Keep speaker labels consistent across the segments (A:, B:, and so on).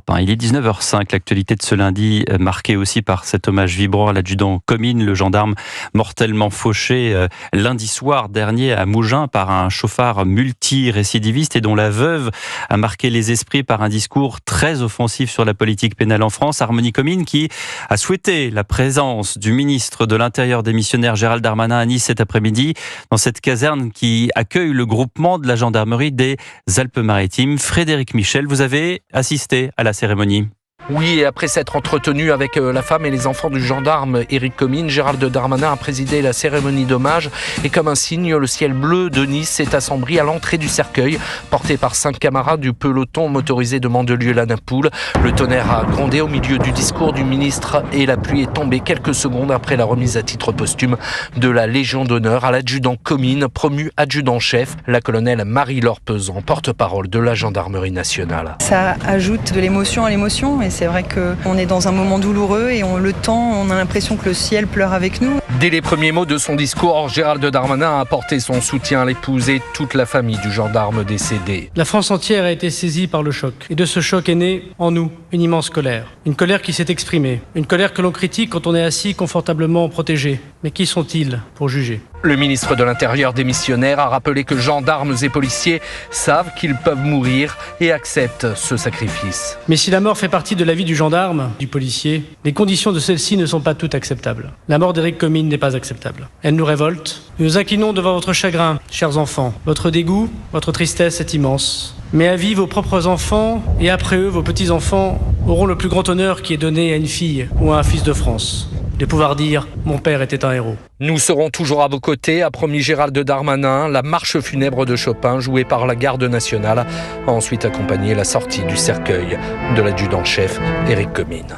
A: Europe 1. Il est 19h05, l'actualité de ce lundi marquée aussi par cet hommage vibrant à l'adjudant Comines, le gendarme mortellement fauché lundi soir dernier à Mougins par un chauffard multirécidiviste et dont la veuve a marqué les esprits par un discours très offensif sur la politique pénale en France. Harmonie Comines qui a souhaité la présence du ministre de l'Intérieur démissionnaire Gérald Darmanin à Nice cet après-midi dans cette caserne qui accueille le groupement de la gendarmerie des Alpes-Maritimes. Frédéric Michel, vous avez assisté à la cérémonie.
B: Oui, et après s'être entretenu avec la femme et les enfants du gendarme Éric Comines, Gérald Darmanin a présidé la cérémonie d'hommage et comme un signe, le ciel bleu de Nice s'est assombri à l'entrée du cercueil, porté par 5 camarades du peloton motorisé de Mandelieu-la-Napoule. Le tonnerre a grondé au milieu du discours du ministre et la pluie est tombée quelques secondes après la remise à titre posthume de la Légion d'honneur à l'adjudant Comines, promu adjudant-chef, la colonelle Marie-Laure Pesan, porte-parole de la gendarmerie nationale.
C: Ça ajoute de l'émotion à l'émotion et c'est vrai qu'on est dans un moment douloureux et on a l'impression que le ciel pleure avec nous.
B: Dès les premiers mots de son discours, Gérald Darmanin a apporté son soutien à l'épouse et toute la famille du gendarme décédé.
D: La France entière a été saisie par le choc. Et de ce choc est née, en nous, une immense colère. Une colère qui s'est exprimée. Une colère que l'on critique quand on est assis confortablement protégé. Mais qui sont-ils pour juger ?
B: Le ministre de l'Intérieur démissionnaire a rappelé que gendarmes et policiers savent qu'ils peuvent mourir et acceptent ce sacrifice.
D: Mais si la mort fait partie de la vie du gendarme, du policier, les conditions de celle-ci ne sont pas toutes acceptables. La mort d'Éric Comines n'est pas acceptable. Elle nous révolte. Nous nous inclinons devant votre chagrin, chers enfants. Votre dégoût, votre tristesse est immense. Mais à vie, vos propres enfants et après eux, vos petits-enfants auront le plus grand honneur qui est donné à une fille ou à un fils de France. De pouvoir dire « Mon père était un héros ».
B: Nous serons toujours à vos côtés, a promis Gérald Darmanin. La marche funèbre de Chopin, jouée par la Garde nationale, a ensuite accompagné la sortie du cercueil de l'adjudant-chef Éric Comines.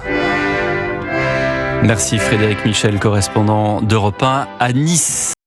A: Merci Frédéric Michel, correspondant d'Europe 1 à Nice.